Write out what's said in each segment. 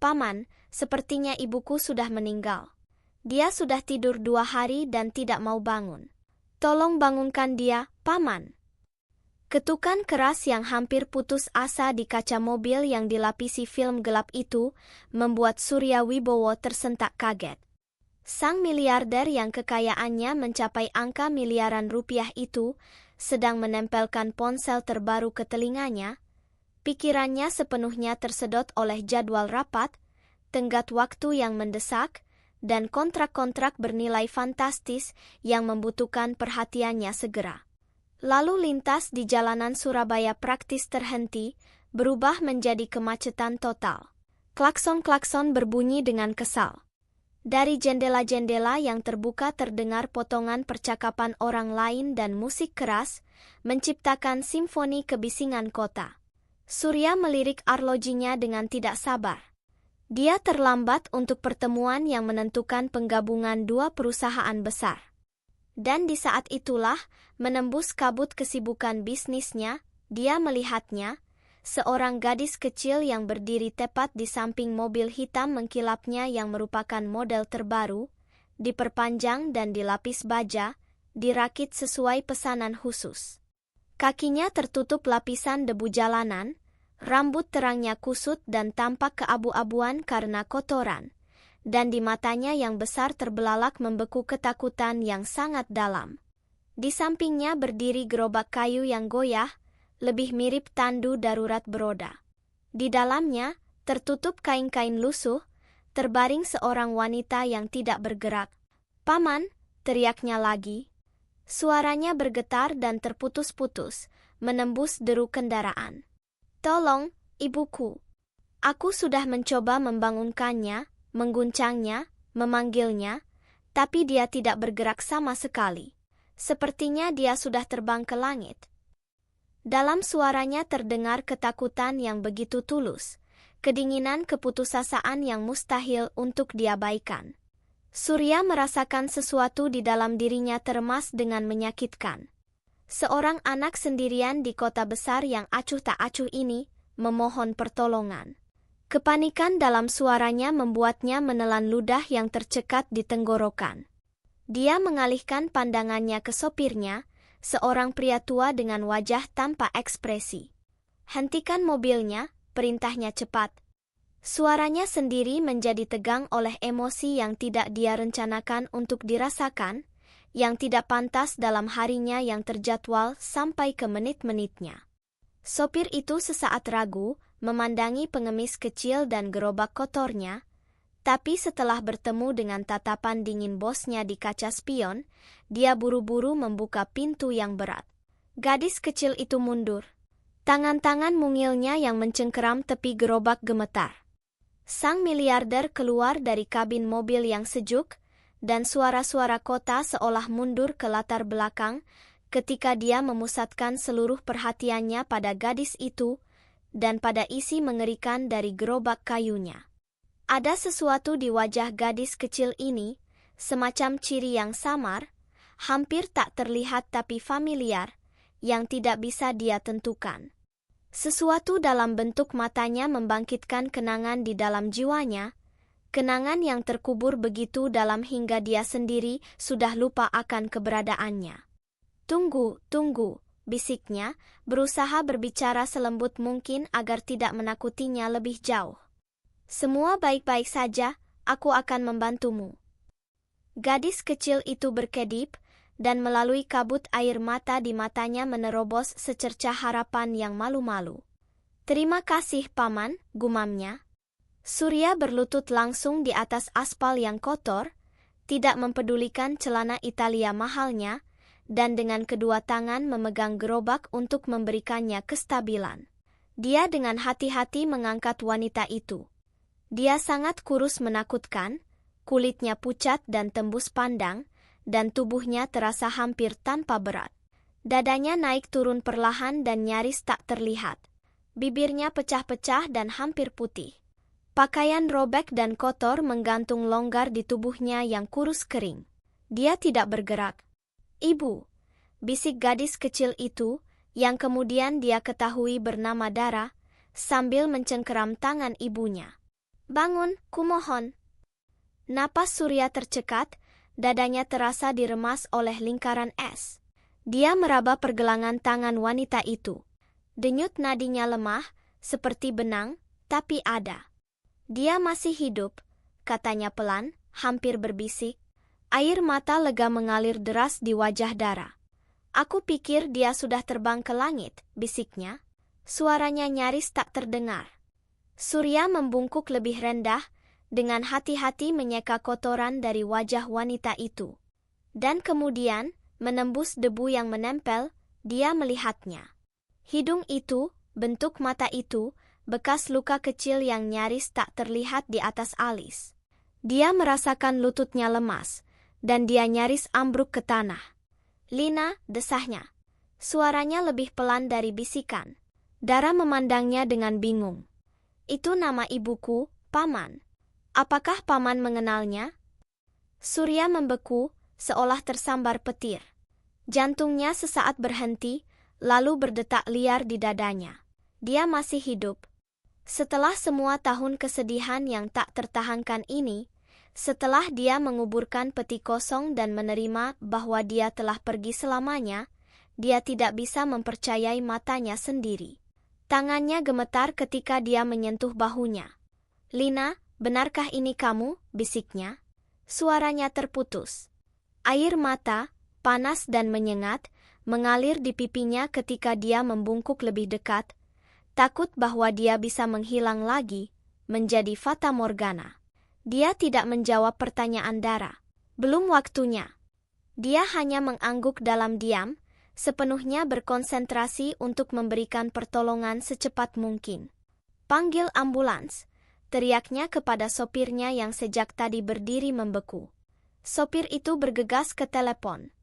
"Paman, sepertinya ibuku sudah meninggal. Dia sudah tidur 2 hari dan tidak mau bangun. Tolong bangunkan dia, Paman." Ketukan keras yang hampir putus asa di kaca mobil yang dilapisi film gelap itu membuat Surya Wibowo tersentak kaget. Sang miliarder yang kekayaannya mencapai angka miliaran rupiah itu sedang menempelkan ponsel terbaru ke telinganya. Pikirannya sepenuhnya tersedot oleh jadwal rapat, tenggat waktu yang mendesak, dan kontrak-kontrak bernilai fantastis yang membutuhkan perhatiannya segera. Lalu lintas di jalanan Surabaya praktis terhenti, berubah menjadi kemacetan total. Klakson-klakson berbunyi dengan kesal. Dari jendela-jendela yang terbuka terdengar potongan percakapan orang lain dan musik keras, menciptakan simfoni kebisingan kota. Surya melirik arlojinya dengan tidak sabar. Dia terlambat untuk pertemuan yang menentukan penggabungan 2 perusahaan besar. Dan di saat itulah, menembus kabut kesibukan bisnisnya, dia melihatnya, seorang gadis kecil yang berdiri tepat di samping mobil hitam mengkilapnya yang merupakan model terbaru, diperpanjang dan dilapis baja, dirakit sesuai pesanan khusus. Kakinya tertutup lapisan debu jalanan, rambut terangnya kusut dan tampak keabu-abuan karena kotoran, dan di matanya yang besar terbelalak membeku ketakutan yang sangat dalam. Di sampingnya berdiri gerobak kayu yang goyah, lebih mirip tandu darurat beroda. Di dalamnya, tertutup kain-kain lusuh, terbaring seorang wanita yang tidak bergerak. "Paman!" teriaknya lagi. Suaranya bergetar dan terputus-putus, menembus deru kendaraan. "Tolong, ibuku. Aku sudah mencoba membangunkannya, mengguncangnya, memanggilnya, tapi dia tidak bergerak sama sekali. Sepertinya dia sudah terbang ke langit." Dalam suaranya terdengar ketakutan yang begitu tulus, kedinginan keputusasaan yang mustahil untuk diabaikan. Surya merasakan sesuatu di dalam dirinya teremas dengan menyakitkan. Seorang anak sendirian di kota besar yang acuh tak acuh ini memohon pertolongan. Kepanikan dalam suaranya membuatnya menelan ludah yang tercekat di tenggorokan. Dia mengalihkan pandangannya ke sopirnya, seorang pria tua dengan wajah tanpa ekspresi. "Hentikan mobilnya," perintahnya cepat. Suaranya sendiri menjadi tegang oleh emosi yang tidak dia rencanakan untuk dirasakan, yang tidak pantas dalam harinya yang terjadwal sampai ke menit-menitnya. Sopir itu sesaat ragu, memandangi pengemis kecil dan gerobak kotornya, tapi setelah bertemu dengan tatapan dingin bosnya di kaca spion, dia buru-buru membuka pintu yang berat. Gadis kecil itu mundur. Tangan-tangan mungilnya yang mencengkeram tepi gerobak gemetar. Sang miliarder keluar dari kabin mobil yang sejuk, dan suara-suara kota seolah mundur ke latar belakang ketika dia memusatkan seluruh perhatiannya pada gadis itu dan pada isi mengerikan dari gerobak kayunya. Ada sesuatu di wajah gadis kecil ini, semacam ciri yang samar, hampir tak terlihat tapi familiar, yang tidak bisa dia tentukan. Sesuatu dalam bentuk matanya membangkitkan kenangan di dalam jiwanya, kenangan yang terkubur begitu dalam hingga dia sendiri sudah lupa akan keberadaannya. "Tunggu, tunggu," bisiknya, berusaha berbicara selembut mungkin agar tidak menakutinya lebih jauh. "Semua baik-baik saja, aku akan membantumu." Gadis kecil itu berkedip, dan melalui kabut air mata di matanya menerobos secercah harapan yang malu-malu. "Terima kasih, Paman," gumamnya. Surya berlutut langsung di atas aspal yang kotor, tidak mempedulikan celana Italia mahalnya, dan dengan kedua tangan memegang gerobak untuk memberikannya kestabilan. Dia dengan hati-hati mengangkat wanita itu. Dia sangat kurus menakutkan, kulitnya pucat dan tembus pandang, dan tubuhnya terasa hampir tanpa berat. Dadanya naik turun perlahan dan nyaris tak terlihat. Bibirnya pecah-pecah dan hampir putih. Pakaian robek dan kotor menggantung longgar di tubuhnya yang kurus kering. Dia tidak bergerak. "Ibu," bisik gadis kecil itu, yang kemudian dia ketahui bernama Dara, sambil mencengkeram tangan ibunya. Bangun, kumohon. Napas Surya tercekat, dadanya terasa diremas oleh lingkaran es. Dia meraba pergelangan tangan wanita itu. Denyut nadinya lemah, seperti benang, tapi ada. Dia masih hidup, katanya pelan, hampir berbisik. Air mata lega mengalir deras di wajah Dara. Aku pikir dia sudah terbang ke langit, bisiknya. Suaranya nyaris tak terdengar. Surya membungkuk lebih rendah, dengan hati-hati menyeka kotoran dari wajah wanita itu. Dan kemudian, menembus debu yang menempel, dia melihatnya. Hidung itu, bentuk mata itu, bekas luka kecil yang nyaris tak terlihat di atas alis. Dia merasakan lututnya lemas, dan dia nyaris ambruk ke tanah. Lina, desahnya. Suaranya lebih pelan dari bisikan. Dara memandangnya dengan bingung. Itu nama ibuku, Paman. Apakah Paman mengenalnya? Surya membeku, seolah tersambar petir. Jantungnya sesaat berhenti, lalu berdetak liar di dadanya. Dia masih hidup. Setelah semua tahun kesedihan yang tak tertahankan ini, setelah dia menguburkan peti kosong dan menerima bahwa dia telah pergi selamanya, dia tidak bisa mempercayai matanya sendiri. Tangannya gemetar ketika dia menyentuh bahunya. Lina, benarkah ini kamu? Bisiknya. Suaranya terputus. Air mata, panas dan menyengat, mengalir di pipinya ketika dia membungkuk lebih dekat, takut bahwa dia bisa menghilang lagi, menjadi fata morgana. Dia tidak menjawab pertanyaan Dara. Belum waktunya. Dia hanya mengangguk dalam diam, sepenuhnya berkonsentrasi untuk memberikan pertolongan secepat mungkin. Panggil ambulans, teriaknya kepada sopirnya yang sejak tadi berdiri membeku. Sopir itu bergegas ke telepon.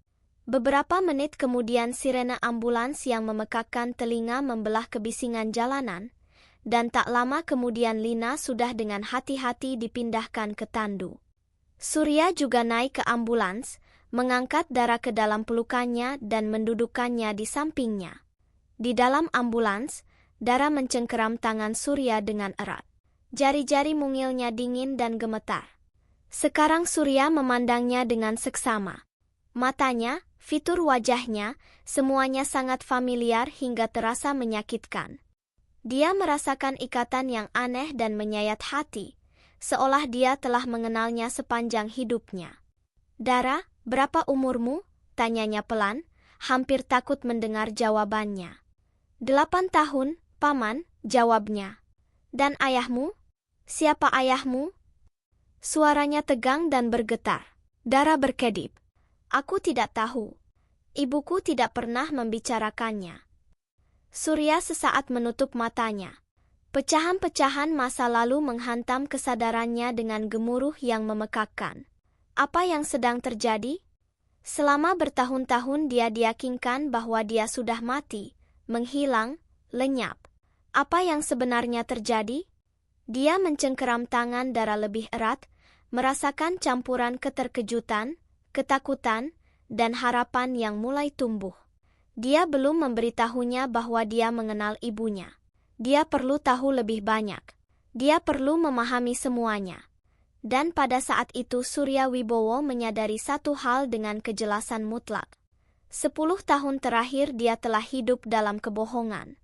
Beberapa menit kemudian sirene ambulans yang memekakkan telinga membelah kebisingan jalanan, dan tak lama kemudian Lina sudah dengan hati-hati dipindahkan ke tandu. Surya juga naik ke ambulans, mengangkat Dara ke dalam pelukannya dan mendudukkannya di sampingnya. Di dalam ambulans, Dara mencengkeram tangan Surya dengan erat. Jari-jari mungilnya dingin dan gemetar. Sekarang Surya memandangnya dengan seksama. Matanya, fitur wajahnya, semuanya sangat familiar hingga terasa menyakitkan. Dia merasakan ikatan yang aneh dan menyayat hati, seolah dia telah mengenalnya sepanjang hidupnya. Dara, berapa umurmu? Tanyanya pelan, hampir takut mendengar jawabannya. 8 tahun, Paman, jawabnya. Dan ayahmu? Siapa ayahmu? Suaranya tegang dan bergetar. Dara berkedip. Aku tidak tahu. Ibuku tidak pernah membicarakannya. Surya sesaat menutup matanya. Pecahan-pecahan masa lalu menghantam kesadarannya dengan gemuruh yang memekakkan. Apa yang sedang terjadi? Selama bertahun-tahun dia diyakinkan bahwa dia sudah mati, menghilang, lenyap. Apa yang sebenarnya terjadi? Dia mencengkeram tangan Dara lebih erat, merasakan campuran keterkejutan, ketakutan, dan harapan yang mulai tumbuh. Dia belum memberitahunya bahwa dia mengenal ibunya. Dia perlu tahu lebih banyak. Dia perlu memahami semuanya. Dan pada saat itu Surya Wibowo menyadari satu hal dengan kejelasan mutlak. 10 tahun terakhir dia telah hidup dalam kebohongan.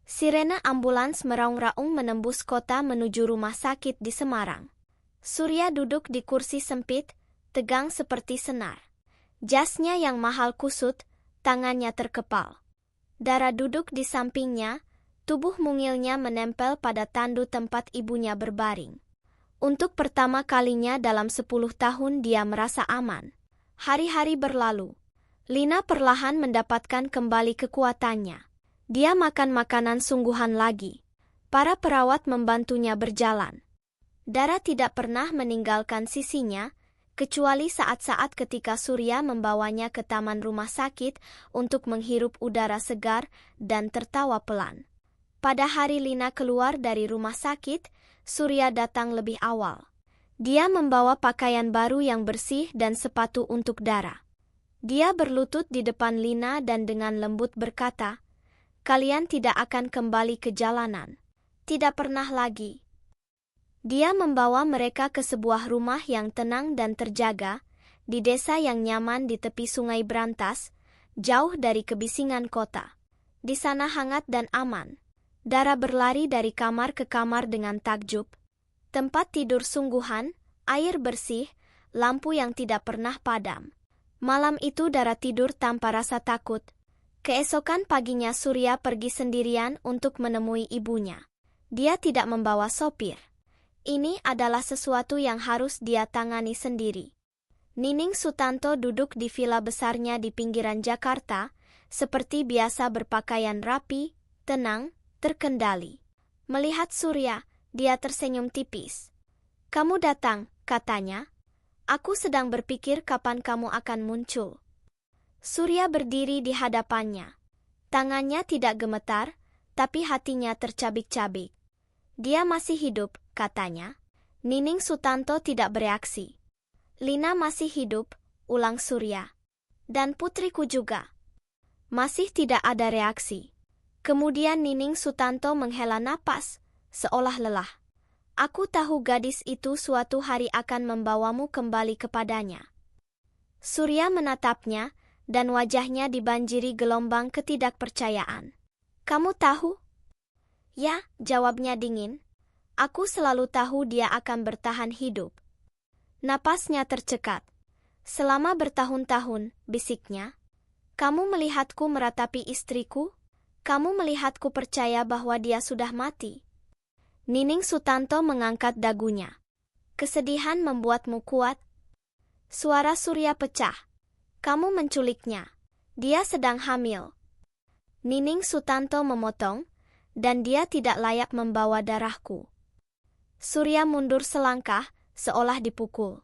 Sirene ambulans meraung-raung menembus kota menuju rumah sakit di Semarang. Surya duduk di kursi sempit, tegang seperti senar. Jasnya yang mahal kusut, tangannya terkepal. Dara duduk di sampingnya, tubuh mungilnya menempel pada tandu tempat ibunya berbaring. Untuk pertama kalinya dalam 10 tahun dia merasa aman. Hari-hari berlalu. Lina perlahan mendapatkan kembali kekuatannya. Dia makan makanan sungguhan lagi. Para perawat membantunya berjalan. Dara tidak pernah meninggalkan sisinya, kecuali saat-saat ketika Surya membawanya ke taman rumah sakit untuk menghirup udara segar dan tertawa pelan. Pada hari Lina keluar dari rumah sakit, Surya datang lebih awal. Dia membawa pakaian baru yang bersih dan sepatu untuk Dara. Dia berlutut di depan Lina dan dengan lembut berkata, "Kalian tidak akan kembali ke jalanan. Tidak pernah lagi." Dia membawa mereka ke sebuah rumah yang tenang dan terjaga, di desa yang nyaman di tepi sungai berantas, jauh dari kebisingan kota. Di sana hangat dan aman. Dara berlari dari kamar ke kamar dengan takjub. Tempat tidur sungguhan, air bersih, lampu yang tidak pernah padam. Malam itu Dara tidur tanpa rasa takut. Keesokan paginya Surya pergi sendirian untuk menemui ibunya. Dia tidak membawa sopir. Ini adalah sesuatu yang harus dia tangani sendiri. Nining Sutanto duduk di villa besarnya di pinggiran Jakarta, seperti biasa berpakaian rapi, tenang, terkendali. Melihat Surya, dia tersenyum tipis. "Kamu datang," katanya. "Aku sedang berpikir kapan kamu akan muncul." Surya berdiri di hadapannya. Tangannya tidak gemetar, tapi hatinya tercabik-cabik. "Dia masih hidup," katanya. Nining Sutanto tidak bereaksi. "Lina masih hidup," ulang Surya. "Dan putriku juga." Masih tidak ada reaksi. Kemudian Nining Sutanto menghela napas, seolah lelah. "Aku tahu gadis itu suatu hari akan membawamu kembali kepadanya." Surya menatapnya, dan wajahnya dibanjiri gelombang ketidakpercayaan. "Kamu tahu?" "Ya," jawabnya dingin. "Aku selalu tahu dia akan bertahan hidup." Napasnya tercekat. "Selama bertahun-tahun," bisiknya. "Kamu melihatku meratapi istriku? Kamu melihatku percaya bahwa dia sudah mati?" Nining Sutanto mengangkat dagunya. "Kesedihan membuatmu kuat?" Suara Surya pecah. "Kamu menculiknya. Dia sedang hamil." Nining Sutanto memotong, "Dan dia tidak layak membawa darahku." Surya mundur selangkah, seolah dipukul.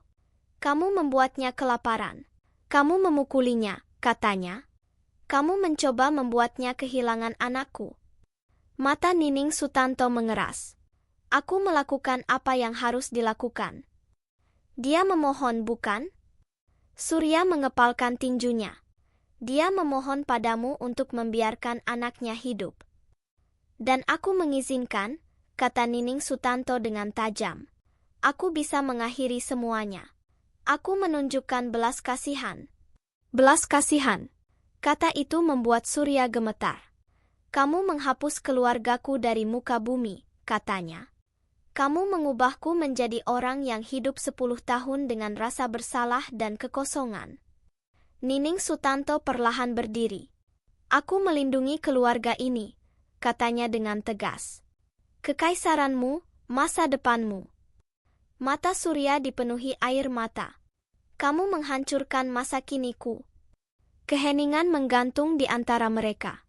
"Kamu membuatnya kelaparan. Kamu memukulinya," katanya. "Kamu mencoba membuatnya kehilangan anakku." Mata Nining Sutanto mengeras. "Aku melakukan apa yang harus dilakukan." "Dia memohon, bukan?" Surya mengepalkan tinjunya. "Dia memohon padamu untuk membiarkan anaknya hidup." "Dan aku mengizinkan," kata Nining Sutanto dengan tajam. "Aku bisa mengakhiri semuanya. Aku menunjukkan belas kasihan." "Belas kasihan?" Kata itu membuat Surya gemetar. "Kamu menghapus keluargaku dari muka bumi," katanya. "Kamu mengubahku menjadi orang yang hidup 10 tahun dengan rasa bersalah dan kekosongan." Nining Sutanto perlahan berdiri. "Aku melindungi keluarga ini," katanya dengan tegas. "Kekaisaranmu, masa depanmu." Mata Surya dipenuhi air mata. "Kamu menghancurkan masa kiniku." Keheningan menggantung di antara mereka.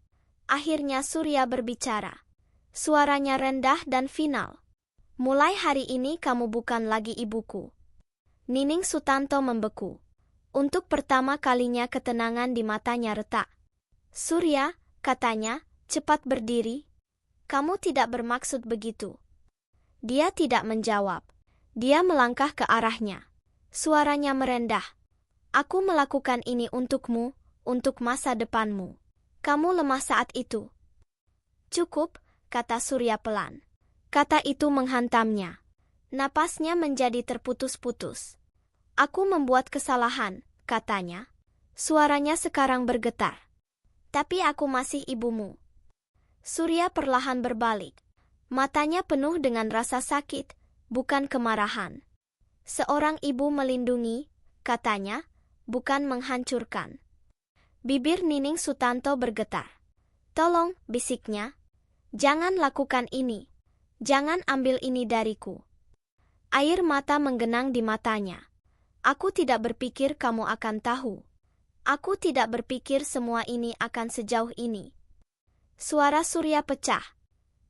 Akhirnya Surya berbicara. Suaranya rendah dan final. "Mulai hari ini kamu bukan lagi ibuku." Nining Sutanto membeku. Untuk pertama kalinya ketenangan di matanya retak. "Surya," katanya, cepat berdiri. "Kamu tidak bermaksud begitu." Dia tidak menjawab. Dia melangkah ke arahnya. Suaranya merendah. "Aku melakukan ini untukmu, untuk masa depanmu. Kamu lemah saat itu." "Cukup," kata Surya pelan. Kata itu menghantamnya. Napasnya menjadi terputus-putus. "Aku membuat kesalahan," katanya. Suaranya sekarang bergetar. "Tapi aku masih ibumu." Surya perlahan berbalik. Matanya penuh dengan rasa sakit, bukan kemarahan. "Seorang ibu melindungi," katanya, "bukan menghancurkan." Bibir Nining Sutanto bergetar. "Tolong," bisiknya. "Jangan lakukan ini. Jangan ambil ini dariku." Air mata menggenang di matanya. "Aku tidak berpikir kamu akan tahu. Aku tidak berpikir semua ini akan sejauh ini." Suara Surya pecah.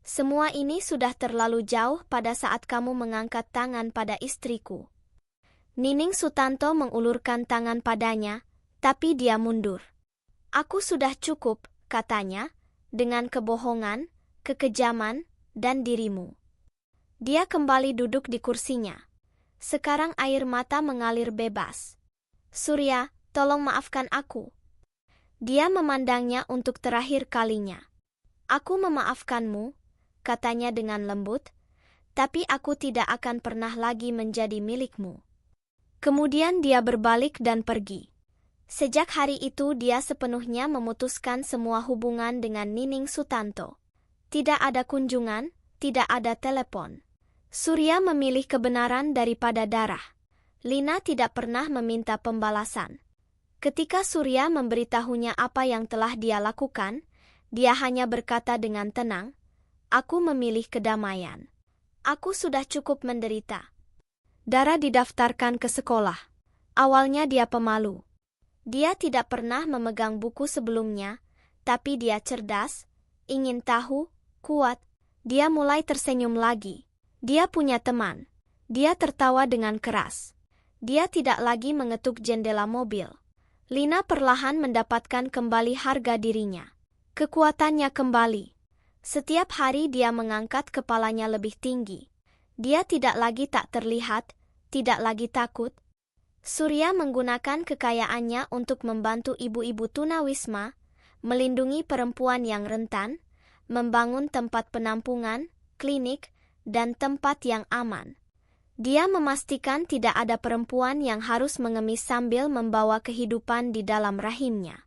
"Semua ini sudah terlalu jauh pada saat kamu mengangkat tangan pada istriku." Nining Sutanto mengulurkan tangan padanya, tapi dia mundur. "Aku sudah cukup," katanya, "dengan kebohongan, kekejaman, dan dirimu." Dia kembali duduk di kursinya. Sekarang air mata mengalir bebas. "Surya, tolong maafkan aku." Dia memandangnya untuk terakhir kalinya. "Aku memaafkanmu," katanya dengan lembut, Tapi aku tidak akan pernah lagi menjadi milikmu. Kemudian dia berbalik dan pergi. Sejak hari itu dia sepenuhnya memutuskan semua hubungan dengan Nining Sutanto. Tidak ada kunjungan, tidak ada telepon. Surya memilih kebenaran daripada darah. Lina tidak pernah meminta pembalasan. Ketika Surya memberitahunya apa yang telah dia lakukan, dia hanya berkata dengan tenang, "Aku memilih kedamaian. Aku sudah cukup menderita." Dara didaftarkan ke sekolah. Awalnya dia pemalu. Dia tidak pernah memegang buku sebelumnya, tapi dia cerdas, ingin tahu, kuat. Dia mulai tersenyum lagi. Dia punya teman. Dia tertawa dengan keras. Dia tidak lagi mengetuk jendela mobil. Lina perlahan mendapatkan kembali harga dirinya. Kekuatannya kembali. Setiap hari dia mengangkat kepalanya lebih tinggi. Dia tidak lagi tak terlihat, tidak lagi takut. Surya menggunakan kekayaannya untuk membantu ibu-ibu tunawisma, melindungi perempuan yang rentan, membangun tempat penampungan, klinik, dan tempat yang aman. Dia memastikan tidak ada perempuan yang harus mengemis sambil membawa kehidupan di dalam rahimnya.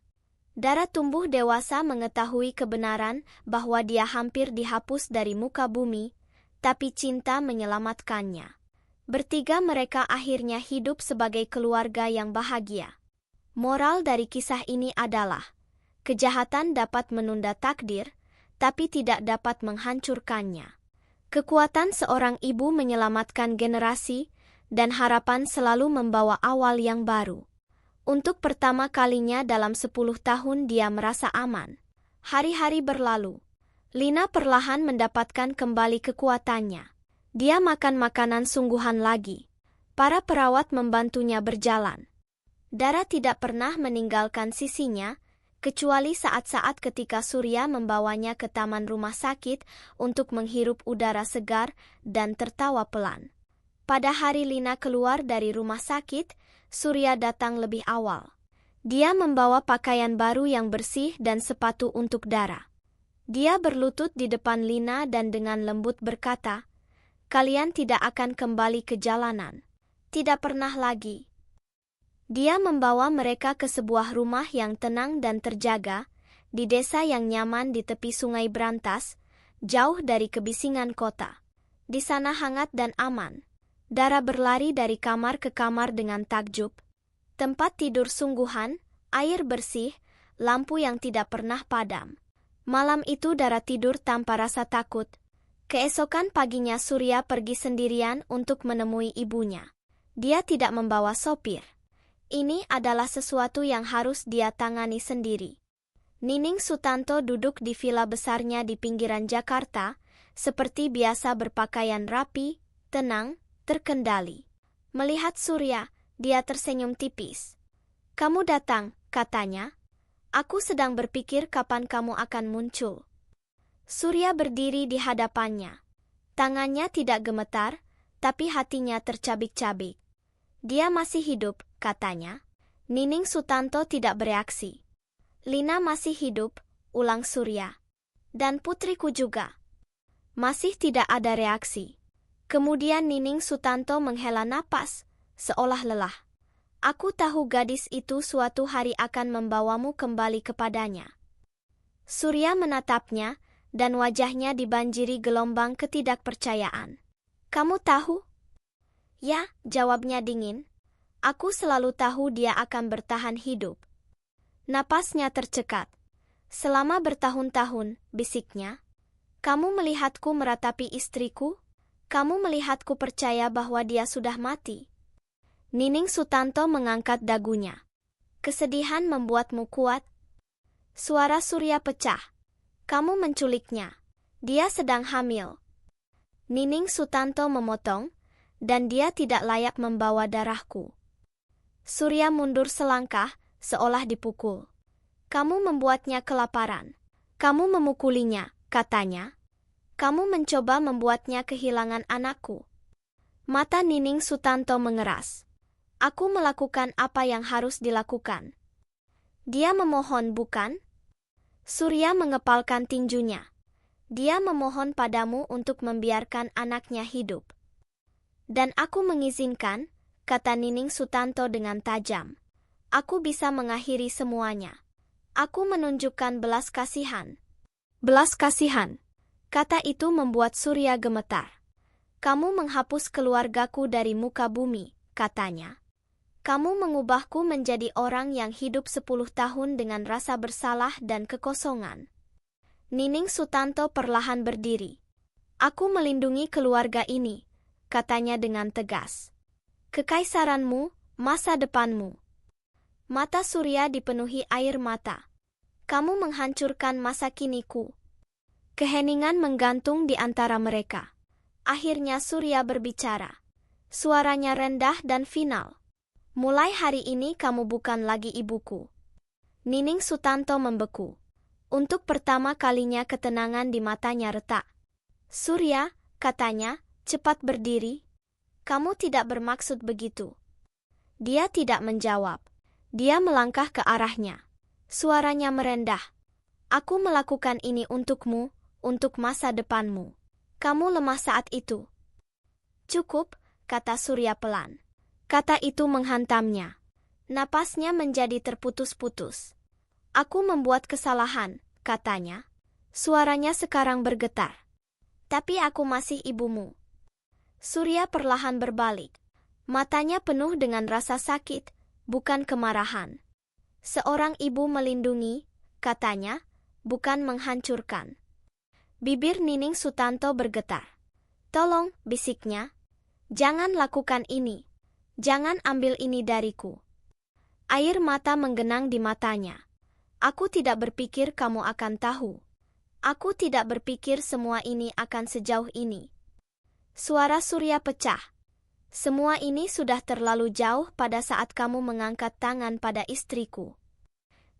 Dara tumbuh dewasa mengetahui kebenaran bahwa dia hampir dihapus dari muka bumi, tapi cinta menyelamatkannya. Bertiga mereka akhirnya hidup sebagai keluarga yang bahagia. Moral dari kisah ini adalah, kejahatan dapat menunda takdir, tapi tidak dapat menghancurkannya. Kekuatan seorang ibu menyelamatkan generasi, dan harapan selalu membawa awal yang baru. Untuk pertama kalinya dalam 10 tahun dia merasa aman. Hari-hari berlalu. Lina perlahan mendapatkan kembali kekuatannya. Dia makan makanan sungguhan lagi. Para perawat membantunya berjalan. Dara tidak pernah meninggalkan sisinya, kecuali saat-saat ketika Surya membawanya ke taman rumah sakit untuk menghirup udara segar dan tertawa pelan. Pada hari Lina keluar dari rumah sakit, Surya datang lebih awal. Dia membawa pakaian baru yang bersih dan sepatu untuk Dara. Dia berlutut di depan Lina dan dengan lembut berkata, "Kalian tidak akan kembali ke jalanan. Tidak pernah lagi." Dia membawa mereka ke sebuah rumah yang tenang dan terjaga, di desa yang nyaman di tepi sungai Brantas, jauh dari kebisingan kota. Di sana hangat dan aman. Dara berlari dari kamar ke kamar dengan takjub. Tempat tidur sungguhan, air bersih, lampu yang tidak pernah padam. Malam itu Dara tidur tanpa rasa takut. Keesokan paginya Surya pergi sendirian untuk menemui ibunya. Dia tidak membawa sopir. Ini adalah sesuatu yang harus dia tangani sendiri. Nining Sutanto duduk di villa besarnya di pinggiran Jakarta, seperti biasa berpakaian rapi, tenang, terkendali. Melihat Surya, dia tersenyum tipis. "Kamu datang," katanya. "Aku sedang berpikir kapan kamu akan muncul." Surya berdiri di hadapannya. Tangannya tidak gemetar, tapi hatinya tercabik-cabik. "Dia masih hidup," katanya. Nining Sutanto tidak bereaksi. "Lina masih hidup," ulang Surya. "Dan putriku juga." Masih tidak ada reaksi. Kemudian Nining Sutanto menghela napas, seolah lelah. "Aku tahu gadis itu suatu hari akan membawamu kembali kepadanya." Surya menatapnya, dan wajahnya dibanjiri gelombang ketidakpercayaan. "Kamu tahu?" "Ya," jawabnya dingin. "Aku selalu tahu dia akan bertahan hidup." Napasnya tercekat. "Selama bertahun-tahun," bisiknya. "Kamu melihatku meratapi istriku? Kamu melihatku percaya bahwa dia sudah mati?" Nining Sutanto mengangkat dagunya. "Kesedihan membuatmu kuat?" Suara Surya pecah. "Kamu menculiknya. Dia sedang hamil." Nining Sutanto memotong, "Dan dia tidak layak membawa darahku." Surya mundur selangkah, seolah dipukul. "Kamu membuatnya kelaparan. Kamu memukulinya," katanya. "Kamu mencoba membuatnya kehilangan anakku." Mata Nining Sutanto mengeras. "Aku melakukan apa yang harus dilakukan." "Dia memohon, bukan?" Surya mengepalkan tinjunya. Dia memohon padamu untuk membiarkan anaknya hidup. Dan aku mengizinkan, kata Nining Sutanto dengan tajam. Aku bisa mengakhiri semuanya. Aku menunjukkan belas kasihan. Belas kasihan. Kata itu membuat Surya gemetar. Kamu menghapus keluargaku dari muka bumi, katanya. Kamu mengubahku menjadi orang yang hidup 10 tahun dengan rasa bersalah dan kekosongan. Nining Sutanto perlahan berdiri. Aku melindungi keluarga ini, katanya dengan tegas. Kekaisaranmu, masa depanmu. Mata Surya dipenuhi air mata. Kamu menghancurkan masa kiniku. Keheningan menggantung di antara mereka. Akhirnya Surya berbicara. Suaranya rendah dan final. Mulai hari ini kamu bukan lagi ibuku. Nining Sutanto membeku. Untuk pertama kalinya ketenangan di matanya retak. Surya, katanya, cepat berdiri. Kamu tidak bermaksud begitu. Dia tidak menjawab. Dia melangkah ke arahnya. Suaranya merendah. Aku melakukan ini untukmu, untuk masa depanmu. Kamu lemah saat itu. Cukup, kata Surya pelan. Kata itu menghantamnya. Napasnya menjadi terputus-putus. Aku membuat kesalahan, katanya. Suaranya sekarang bergetar. Tapi aku masih ibumu. Surya perlahan berbalik. Matanya penuh dengan rasa sakit, bukan kemarahan. Seorang ibu melindungi, katanya, bukan menghancurkan. Bibir Nining Sutanto bergetar. Tolong, bisiknya. Jangan lakukan ini. Jangan ambil ini dariku. Air mata menggenang di matanya. Aku tidak berpikir kamu akan tahu. Aku tidak berpikir semua ini akan sejauh ini. Suara Surya pecah. Semua ini sudah terlalu jauh pada saat kamu mengangkat tangan pada istriku.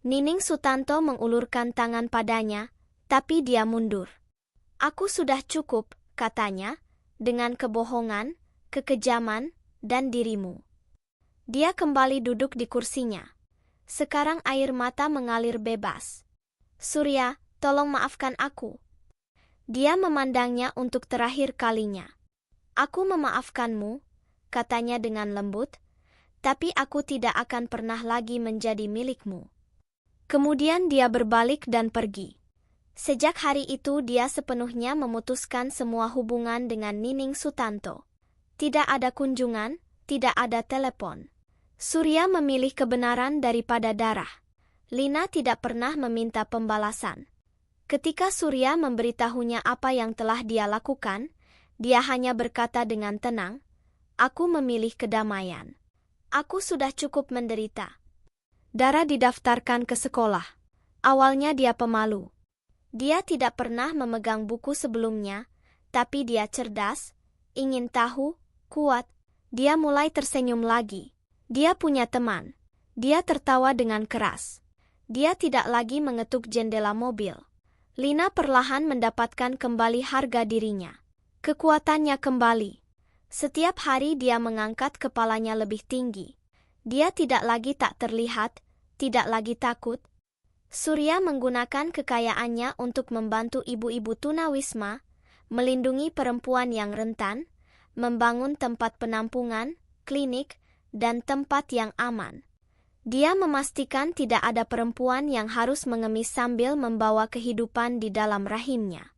Nining Sutanto mengulurkan tangan padanya, tapi dia mundur. Aku sudah cukup, katanya, dengan kebohongan, kekejaman, dan dirimu. Dia kembali duduk di kursinya. Sekarang air mata mengalir bebas. Surya, tolong maafkan aku. Dia memandangnya untuk terakhir kalinya. Aku memaafkanmu, katanya dengan lembut, tapi aku tidak akan pernah lagi menjadi milikmu. Kemudian dia berbalik dan pergi. Sejak hari itu dia sepenuhnya memutuskan semua hubungan dengan Nining Sutanto. Tidak ada kunjungan, tidak ada telepon. Surya memilih kebenaran daripada darah. Lina tidak pernah meminta pembalasan. Ketika Surya memberitahunya apa yang telah dia lakukan, dia hanya berkata dengan tenang, "Aku memilih kedamaian. Aku sudah cukup menderita." Dara didaftarkan ke sekolah. Awalnya dia pemalu. Dia tidak pernah memegang buku sebelumnya, tapi dia cerdas, ingin tahu, kuat. Dia mulai tersenyum lagi. Dia punya teman. Dia tertawa dengan keras. Dia tidak lagi mengetuk jendela mobil. Lina perlahan mendapatkan kembali harga dirinya. Kekuatannya kembali. Setiap hari dia mengangkat kepalanya lebih tinggi. Dia tidak lagi tak terlihat, tidak lagi takut. Surya menggunakan kekayaannya untuk membantu ibu-ibu tunawisma, melindungi perempuan yang rentan, membangun tempat penampungan, klinik, dan tempat yang aman. Dia memastikan tidak ada perempuan yang harus mengemis sambil membawa kehidupan di dalam rahimnya.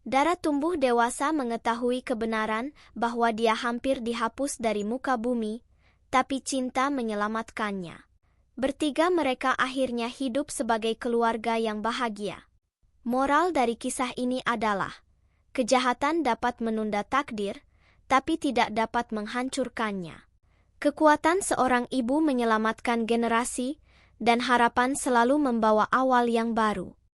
Dara tumbuh dewasa mengetahui kebenaran bahwa dia hampir dihapus dari muka bumi, tapi cinta menyelamatkannya. Bertiga mereka akhirnya hidup sebagai keluarga yang bahagia. Moral dari kisah ini adalah, kejahatan dapat menunda takdir, tapi tidak dapat menghancurkannya. Kekuatan seorang ibu menyelamatkan generasi, dan harapan selalu membawa awal yang baru.